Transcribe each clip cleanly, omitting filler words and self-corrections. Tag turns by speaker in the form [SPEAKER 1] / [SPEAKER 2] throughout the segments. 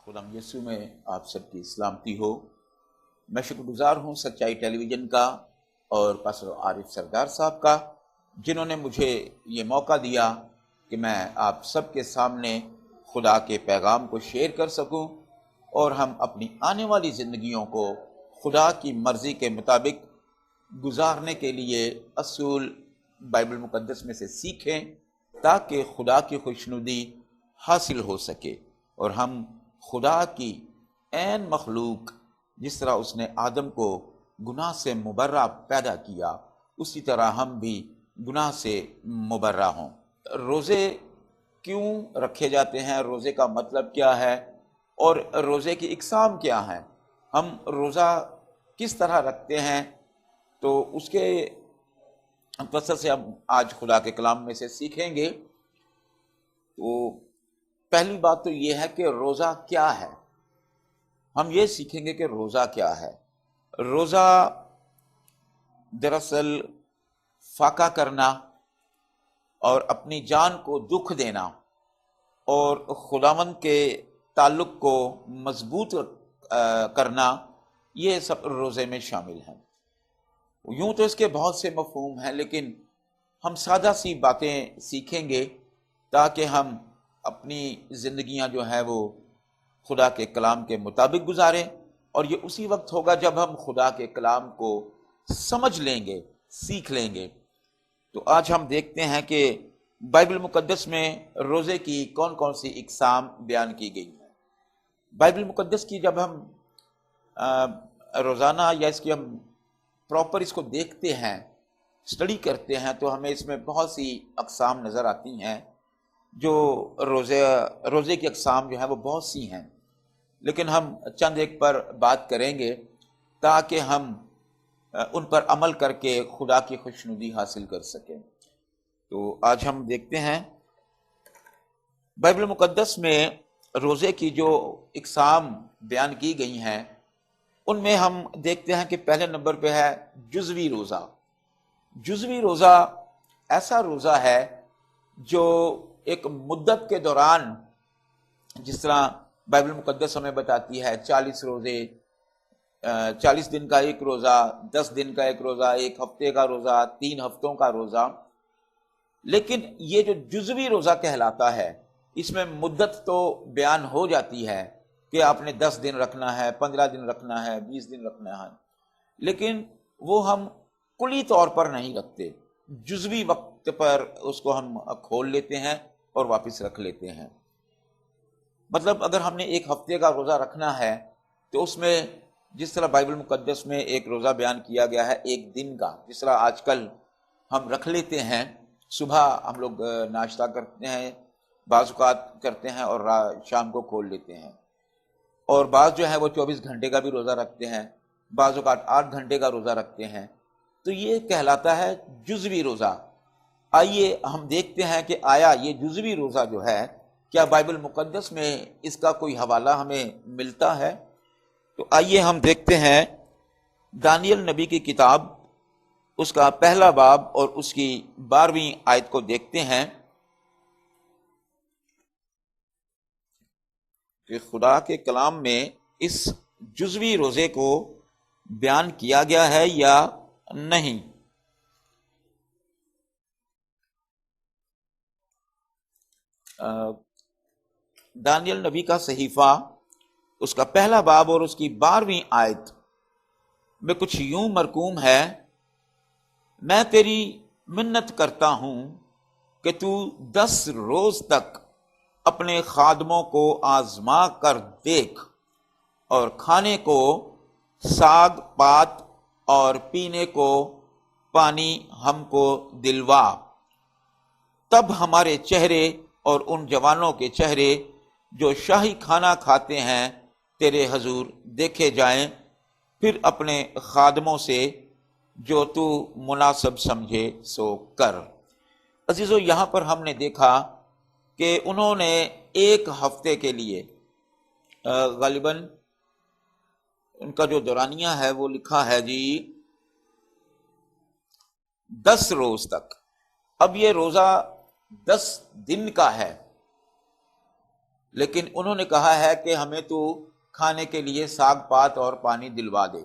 [SPEAKER 1] خدام یسوع میں آپ سب کی سلامتی ہو۔ میں شکر گزار ہوں سچائی ٹیلی ویژن کا اور پاسٹر عارف سردار صاحب کا، جنہوں نے مجھے یہ موقع دیا کہ میں آپ سب کے سامنے خدا کے پیغام کو شیئر کر سکوں اور ہم اپنی آنے والی زندگیوں کو خدا کی مرضی کے مطابق گزارنے کے لیے اصول بائبل مقدس میں سے سیکھیں تاکہ خدا کی خوشنودی حاصل ہو سکے اور ہم خدا کی عین مخلوق، جس طرح اس نے آدم کو گناہ سے مبرہ پیدا کیا، اسی طرح ہم بھی گناہ سے مبرہ ہوں۔ روزے کیوں رکھے جاتے ہیں، روزے کا مطلب کیا ہے اور روزے کی اقسام کیا ہیں، ہم روزہ کس طرح رکھتے ہیں، تو اس کے فصل سے ہم آج خدا کے کلام میں سے سیکھیں گے۔ تو پہلی بات تو یہ ہے کہ روزہ کیا ہے۔ ہم یہ سیکھیں گے کہ روزہ کیا ہے۔ روزہ دراصل فاقہ کرنا اور اپنی جان کو دکھ دینا اور خداوند کے تعلق کو مضبوط کرنا، یہ سب روزے میں شامل ہیں۔ یوں تو اس کے بہت سے مفہوم ہیں، لیکن ہم سادہ سی باتیں سیکھیں گے تاکہ ہم اپنی زندگیاں جو ہیں وہ خدا کے کلام کے مطابق گزاریں، اور یہ اسی وقت ہوگا جب ہم خدا کے کلام کو سمجھ لیں گے، سیکھ لیں گے۔ تو آج ہم دیکھتے ہیں کہ بائبل مقدس میں روزے کی کون کون سی اقسام بیان کی گئی ہیں۔ بائبل مقدس کی جب ہم روزانہ یا اس کی ہم پراپر اس کو دیکھتے ہیں، اسٹڈی کرتے ہیں، تو ہمیں اس میں بہت سی اقسام نظر آتی ہیں۔ جو روزے کی اقسام جو ہیں وہ بہت سی ہیں، لیکن ہم چند ایک پر بات کریں گے تاکہ ہم ان پر عمل کر کے خدا کی خوشنودی حاصل کر سکیں۔ تو آج ہم دیکھتے ہیں بائبل مقدس میں روزے کی جو اقسام بیان کی گئی ہیں، ان میں ہم دیکھتے ہیں کہ پہلے نمبر پہ ہے جزوی روزہ۔ جزوی روزہ ایسا روزہ ہے جو ایک مدت کے دوران، جس طرح بائبل مقدس ہمیں بتاتی ہے 40 روزے، 40 دن کا ایک روزہ، 10 دن کا ایک روزہ، ایک ہفتے کا روزہ، 3 ہفتوں کا روزہ، لیکن یہ جو جزوی روزہ کہلاتا ہے، اس میں مدت تو بیان ہو جاتی ہے کہ آپ نے 10 دن رکھنا ہے، 15 دن رکھنا ہے، 20 دن رکھنا ہے، لیکن وہ ہم کلی طور پر نہیں رکھتے، جزوی وقت پر اس کو ہم کھول لیتے ہیں اور واپس رکھ لیتے ہیں۔ مطلب اگر ہم نے ایک ہفتے کا روزہ رکھنا ہے تو اس میں جس طرح بائبل مقدس میں ایک روزہ بیان کیا گیا ہے ایک دن کا، جس طرح آج کل ہم رکھ لیتے ہیں، صبح ہم لوگ ناشتہ کرتے ہیں، بعض اوقات کرتے ہیں اور شام کو کھول لیتے ہیں، اور بعض جو ہے وہ 24 گھنٹے کا بھی روزہ رکھتے ہیں، بعض اوقات 8 گھنٹے کا روزہ رکھتے ہیں، تو یہ کہلاتا ہے جزوی روزہ۔ آئیے ہم دیکھتے ہیں کہ آیا یہ جزوی روزہ جو ہے، کیا بائبل مقدس میں اس کا کوئی حوالہ ہمیں ملتا ہے؟ تو آئیے ہم دیکھتے ہیں دانیل نبی کی کتاب، اس کا پہلا باب اور اس کی 12ویں آیت کو دیکھتے ہیں کہ خدا کے کلام میں اس جزوی روزے کو بیان کیا گیا ہے یا نہیں۔ دانیل نبی کا صحیفہ، اس کا پہلا باب اور اس کی 12ویں آیت میں کچھ یوں مرقوم ہے: میں تیری منت کرتا ہوں کہ تو 10 روز تک اپنے خادموں کو آزما کر دیکھ، اور کھانے کو ساگ پات اور پینے کو پانی ہم کو دلوا، تب ہمارے چہرے اور ان جوانوں کے چہرے جو شاہی کھانا کھاتے ہیں تیرے حضور دیکھے جائیں، پھر اپنے خادموں سے جو تو مناسب سمجھے سو کر۔ عزیزو، یہاں پر ہم نے دیکھا کہ انہوں نے ایک ہفتے کے لیے، غالباً ان کا جو دورانیہ ہے وہ لکھا ہے 10 روز تک۔ اب یہ روزہ 10 دن کا ہے، لیکن انہوں نے کہا ہے کہ ہمیں تو کھانے کے لیے ساگ پات اور پانی دلوا دے۔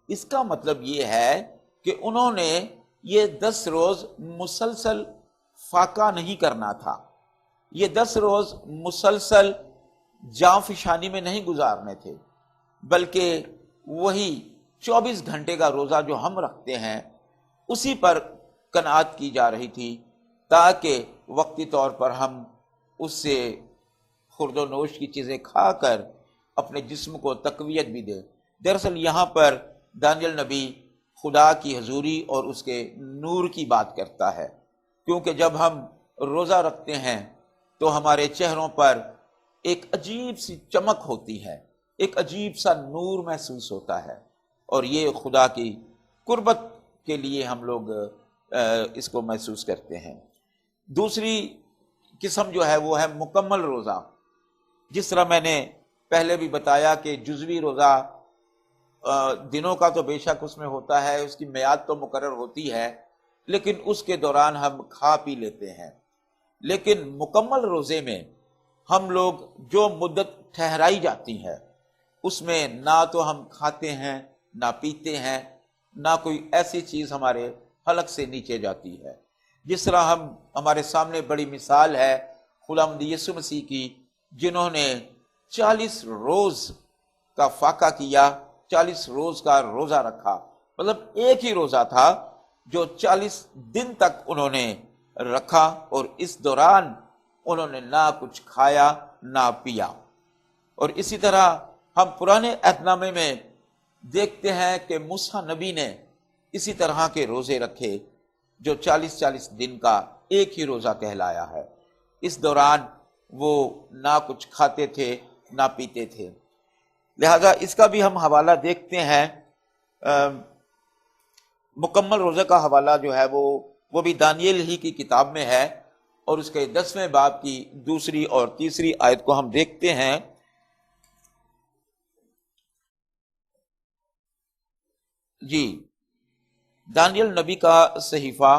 [SPEAKER 1] اس کا مطلب یہ ہے کہ انہوں نے یہ 10 روز مسلسل فاقہ نہیں کرنا تھا، یہ 10 روز مسلسل جاں فشانی میں نہیں گزارنے تھے، بلکہ وہی 24 گھنٹے کا روزہ جو ہم رکھتے ہیں اسی پر قناعت کی جا رہی تھی، تاکہ وقتی طور پر ہم اس سے خورد و نوش کی چیزیں کھا کر اپنے جسم کو تقویت بھی دیں۔ دراصل یہاں پر دانیل نبی خدا کی حضوری اور اس کے نور کی بات کرتا ہے، کیونکہ جب ہم روزہ رکھتے ہیں تو ہمارے چہروں پر ایک عجیب سی چمک ہوتی ہے، ایک عجیب سا نور محسوس ہوتا ہے، اور یہ خدا کی قربت کے لیے ہم لوگ اس کو محسوس کرتے ہیں۔ دوسری قسم جو ہے وہ ہے مکمل روزہ۔ جس طرح میں نے پہلے بھی بتایا کہ جزوی روزہ دنوں کا تو بے شک اس میں ہوتا ہے، اس کی میعاد تو مقرر ہوتی ہے، لیکن اس کے دوران ہم کھا پی لیتے ہیں۔ لیکن مکمل روزے میں ہم لوگ جو مدت ٹھہرائی جاتی ہے اس میں نہ تو ہم کھاتے ہیں، نہ پیتے ہیں، نہ کوئی ایسی چیز ہمارے حلق سے نیچے جاتی ہے۔ جس طرح ہمارے سامنے بڑی مثال ہے خداوند یسوع مسیح کی، جنہوں نے 40 روز کا فاقہ کیا، 40 روز کا روزہ رکھا، مطلب ایک ہی روزہ تھا جو 40 دن تک انہوں نے رکھا، اور اس دوران انہوں نے نہ کچھ کھایا نہ پیا۔ اور اسی طرح ہم پرانے عہد نامے میں دیکھتے ہیں کہ موسیٰ نبی نے اسی طرح کے روزے رکھے جو 40 دن کا ایک ہی روزہ کہلایا ہے۔ اس دوران وہ نہ کچھ کھاتے تھے نہ پیتے تھے۔ لہذا اس کا بھی ہم حوالہ دیکھتے ہیں، مکمل روزے کا حوالہ جو ہے وہ بھی دانیل ہی کی کتاب میں ہے، اور اس کے 10ویں باب کی 2 اور 3 آیت کو ہم دیکھتے ہیں۔ جی، دانیل نبی کا صحیفہ،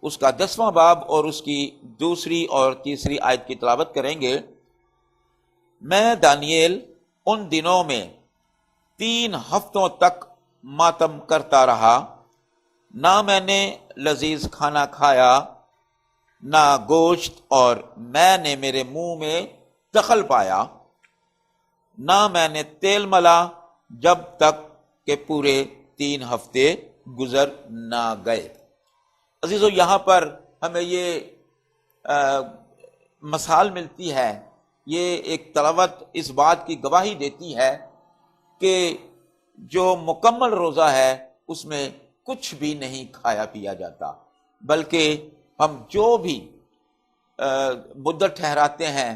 [SPEAKER 1] اس کا 10واں باب اور اس کی 2 اور 3 آیت کی تلاوت کریں گے۔ میں دانیل ان دنوں میں 3 ہفتوں تک ماتم کرتا رہا، نہ میں نے لذیذ کھانا کھایا نہ گوشت، اور میں نے میرے منہ میں دخل پایا، نہ میں نے تیل ملا جب تک کہ پورے 3 ہفتے گزر نہ گئے۔ عزیزو، یہاں پر ہمیں یہ مثال ملتی ہے، یہ ایک تلاوت اس بات کی گواہی دیتی ہے کہ جو مکمل روزہ ہے اس میں کچھ بھی نہیں کھایا پیا جاتا، بلکہ ہم جو بھی مدت ٹھہراتے ہیں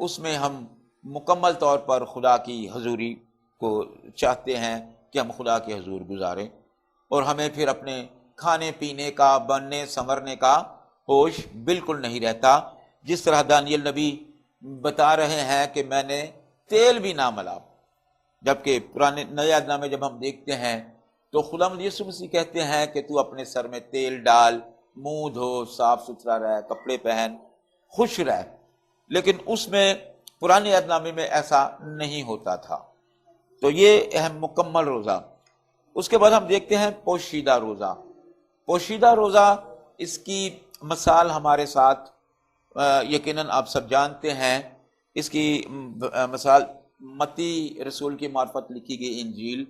[SPEAKER 1] اس میں ہم مکمل طور پر خدا کی حضوری کو چاہتے ہیں کہ ہم خدا کے حضور گزاریں، اور ہمیں پھر اپنے کھانے پینے کا، بننے سنورنے کا ہوش بالکل نہیں رہتا۔ جس طرح دانیل نبی بتا رہے ہیں کہ میں نے تیل بھی نہ ملا، جبکہ پرانے نئے عہد نامے جب ہم دیکھتے ہیں تو خداوند یسوع مسیح کہتے ہیں کہ تو اپنے سر میں تیل ڈال، منہ دھو، صاف ستھرا رہ، کپڑے پہن، خوش رہ، لیکن اس میں پرانے عہد نامے میں ایسا نہیں ہوتا تھا۔ تو یہ اہم مکمل روزہ۔ اس کے بعد ہم دیکھتے ہیں پوشیدہ روزہ۔ پوشیدہ روزہ، اس کی مثال ہمارے ساتھ یقیناً آپ سب جانتے ہیں۔ اس کی مثال متی رسول کی معرفت لکھی گئی انجیل،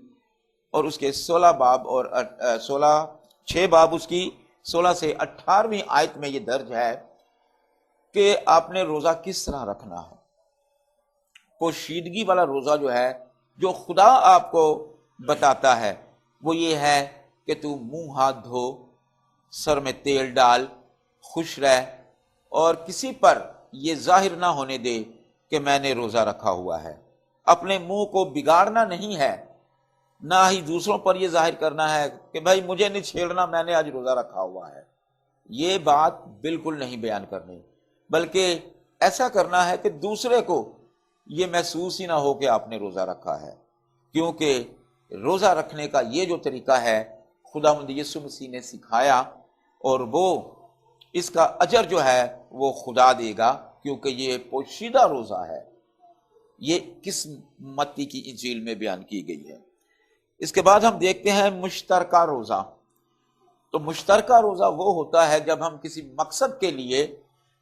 [SPEAKER 1] اور اس کے 16 باب اور 6 باب، اس کی 16 سے 18ویں آیت میں یہ درج ہے کہ آپ نے روزہ کس طرح رکھنا ہے۔ پوشیدگی والا روزہ جو ہے، جو خدا آپ کو بتاتا ہے، وہ یہ ہے کہ تو منہ ہاتھ دھو، سر میں تیل ڈال، خوش رہ، اور کسی پر یہ ظاہر نہ ہونے دے کہ میں نے روزہ رکھا ہوا ہے۔ اپنے منہ کو بگاڑنا نہیں ہے، نہ ہی دوسروں پر یہ ظاہر کرنا ہے کہ بھائی مجھے نہیں چھیڑنا، میں نے آج روزہ رکھا ہوا ہے۔ یہ بات بالکل نہیں بیان کرنی، بلکہ ایسا کرنا ہے کہ دوسرے کو یہ محسوس ہی نہ ہو کہ آپ نے روزہ رکھا ہے، کیونکہ روزہ رکھنے کا یہ جو طریقہ ہے خداوند یسوع مسیح نے سکھایا، اور وہ اس کا اجر جو ہے وہ خدا دے گا، کیونکہ یہ پوشیدہ روزہ ہے۔ یہ کس متی کی انجیل میں بیان کی گئی ہے۔ اس کے بعد ہم دیکھتے ہیں مشترکہ روزہ۔ تو مشترکہ روزہ وہ ہوتا ہے جب ہم کسی مقصد کے لیے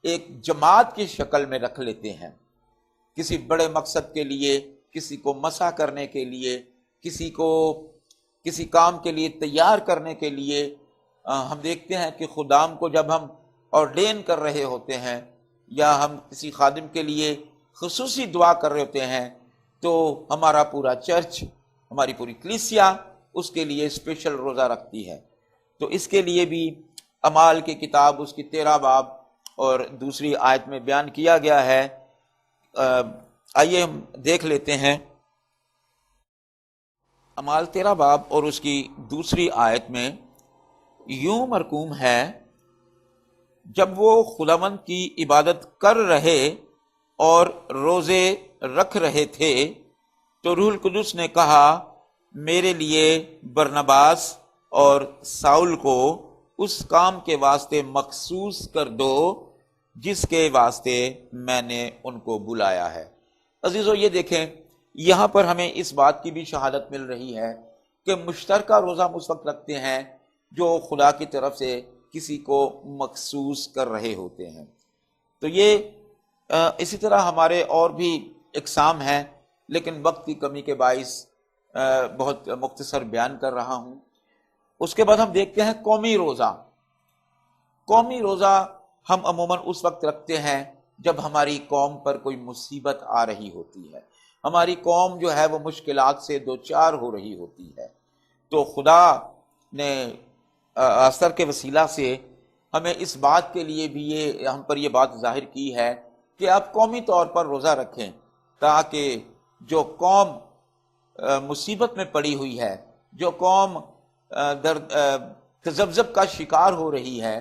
[SPEAKER 1] ایک جماعت کی شکل میں رکھ لیتے ہیں، کسی بڑے مقصد کے لیے، کسی کو مسح کرنے کے لیے، کسی کو کسی کام کے لیے تیار کرنے کے لیے۔ ہم دیکھتے ہیں کہ خدام کو جب ہم آرڈین کر رہے ہوتے ہیں یا ہم کسی خادم کے لیے خصوصی دعا کر رہے ہوتے ہیں تو ہمارا پورا چرچ، ہماری پوری کلیسیا اس کے لیے اسپیشل روزہ رکھتی ہے۔ تو اس کے لیے بھی اعمال کی کتاب اس کی 13 باب اور دوسری آیت میں بیان کیا گیا ہے۔ آئیے ہم دیکھ لیتے ہیں۔ اعمال 13 باب اور اس کی دوسری آیت میں یوں مرقوم ہے، جب وہ خداوند کی عبادت کر رہے اور روزے رکھ رہے تھے تو روح القدس نے کہا، میرے لیے برنباس اور ساؤل کو اس کام کے واسطے مخصوص کر دو جس کے واسطے میں نے ان کو بلایا ہے۔ عزیزو، یہ دیکھیں، یہاں پر ہمیں اس بات کی بھی شہادت مل رہی ہے کہ مشترکہ روزہ ہم اس وقت رکھتے ہیں جو خدا کی طرف سے کسی کو مخصوص کر رہے ہوتے ہیں۔ تو یہ اسی طرح ہمارے اور بھی اقسام ہیں، لیکن وقت کی کمی کے باعث بہت مختصر بیان کر رہا ہوں۔ اس کے بعد ہم دیکھتے ہیں قومی روزہ۔ قومی روزہ ہم عموماً اس وقت رکھتے ہیں جب ہماری قوم پر کوئی مصیبت آ رہی ہوتی ہے، ہماری قوم جو ہے وہ مشکلات سے دوچار ہو رہی ہوتی ہے، تو خدا نے اثر کے وسیلہ سے ہمیں اس بات کے لیے بھی ہم پر یہ بات ظاہر کی ہے کہ آپ قومی طور پر روزہ رکھیں، تاکہ جو قوم مصیبت میں پڑی ہوئی ہے، جو قوم تذبذب کا شکار ہو رہی ہے،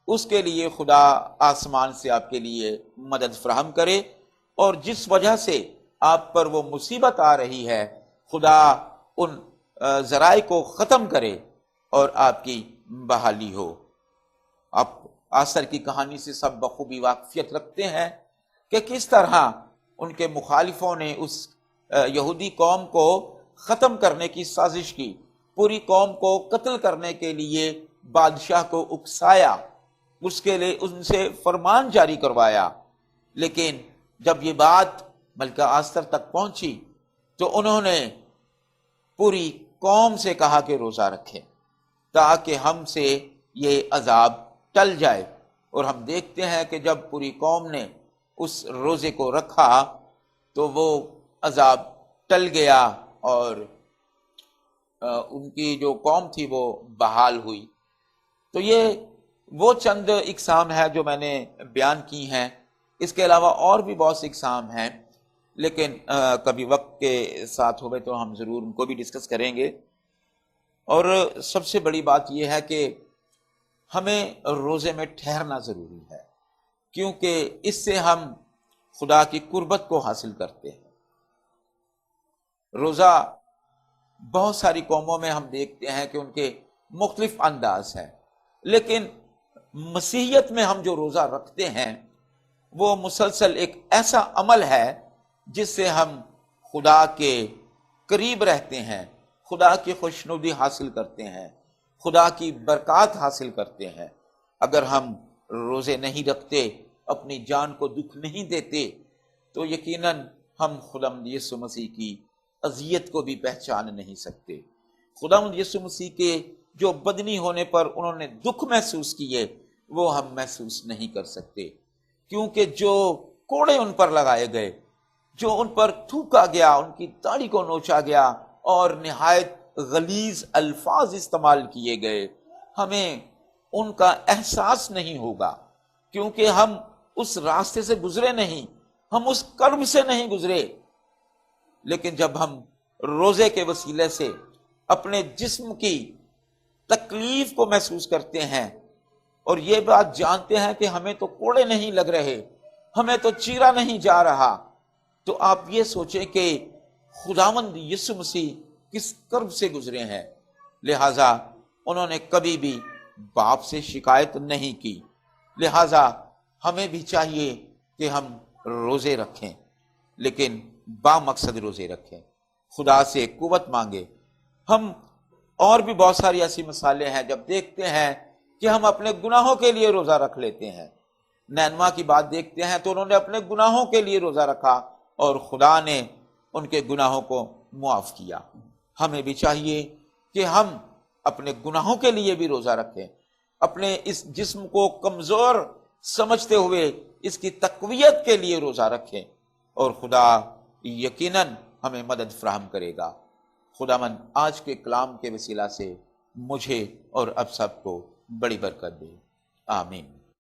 [SPEAKER 1] اس کے لیے خدا آسمان سے آپ کے لیے مدد فراہم کرے، اور جس وجہ سے آپ پر وہ مصیبت آ رہی ہے خدا ان ذرائع کو ختم کرے اور آپ کی بحالی ہو۔ آپ آثر کی کہانی سے سب بخوبی واقفیت رکھتے ہیں کہ کس طرح ان کے مخالفوں نے اس یہودی قوم کو ختم کرنے کی سازش کی، پوری قوم کو قتل کرنے کے لیے بادشاہ کو اکسایا، اس کے لیے ان سے فرمان جاری کروایا، لیکن جب یہ بات ملکہ آستر تک پہنچی تو انہوں نے پوری قوم سے کہا کہ روزہ رکھیں تاکہ ہم سے یہ عذاب ٹل جائے، اور ہم دیکھتے ہیں کہ جب پوری قوم نے اس روزے کو رکھا تو وہ عذاب ٹل گیا اور ان کی جو قوم تھی وہ بحال ہوئی۔ تو یہ وہ چند اقسام ہیں جو میں نے بیان کی ہیں، اس کے علاوہ اور بھی بہت سے اقسام ہیں، لیکن کبھی وقت کے ساتھ ہوئے تو ہم ضرور ان کو بھی ڈسکس کریں گے۔ اور سب سے بڑی بات یہ ہے کہ ہمیں روزے میں ٹھہرنا ضروری ہے، کیونکہ اس سے ہم خدا کی قربت کو حاصل کرتے ہیں۔ روزہ بہت ساری قوموں میں ہم دیکھتے ہیں کہ ان کے مختلف انداز ہیں، لیکن مسیحیت میں ہم جو روزہ رکھتے ہیں وہ مسلسل ایک ایسا عمل ہے جس سے ہم خدا کے قریب رہتے ہیں، خدا کی خوشنودی حاصل کرتے ہیں، خدا کی برکات حاصل کرتے ہیں۔ اگر ہم روزے نہیں رکھتے، اپنی جان کو دکھ نہیں دیتے، تو یقیناً ہم خداوند یسوع مسیح کی اذیت کو بھی پہچان نہیں سکتے۔ خداوند یسوع مسیح کے جو بدنی ہونے پر انہوں نے دکھ محسوس کیے وہ ہم محسوس نہیں کر سکتے، کیونکہ جو کوڑے ان پر لگائے گئے، جو ان پر تھوکا گیا، ان کی داڑھی کو نوچا گیا اور نہایت غلیظ الفاظ استعمال کیے گئے، ہمیں ان کا احساس نہیں ہوگا، کیونکہ ہم اس راستے سے گزرے نہیں، ہم اس کرب سے نہیں گزرے۔ لیکن جب ہم روزے کے وسیلے سے اپنے جسم کی تکلیف کو محسوس کرتے ہیں اور یہ بات جانتے ہیں کہ ہمیں تو کوڑے نہیں لگ رہے، ہمیں تو چیرا نہیں جا رہا، تو آپ یہ سوچیں کہ خداوند یسوع مسیح کس کرب سے گزرے ہیں۔ لہٰذا انہوں نے کبھی بھی باپ سے شکایت نہیں کی، لہٰذا ہمیں بھی چاہیے کہ ہم روزے رکھیں، لیکن بامقصد روزے رکھیں، خدا سے قوت مانگے۔ ہم اور بھی بہت ساری ایسی مثالیں ہیں، جب دیکھتے ہیں کہ ہم اپنے گناہوں کے لیے روزہ رکھ لیتے ہیں۔ نینوا کی بات دیکھتے ہیں تو انہوں نے اپنے گناہوں کے لیے روزہ رکھا اور خدا نے ان کے گناہوں کو معاف کیا۔ ہمیں بھی چاہیے کہ ہم اپنے گناہوں کے لیے بھی روزہ رکھیں، اپنے اس جسم کو کمزور سمجھتے ہوئے اس کی تقویت کے لیے روزہ رکھیں، اور خدا یقیناً ہمیں مدد فراہم کرے گا۔ خداوند آج کے کلام کے وسیلہ سے مجھے اور اب سب کو بڑی برکت دے، آمین۔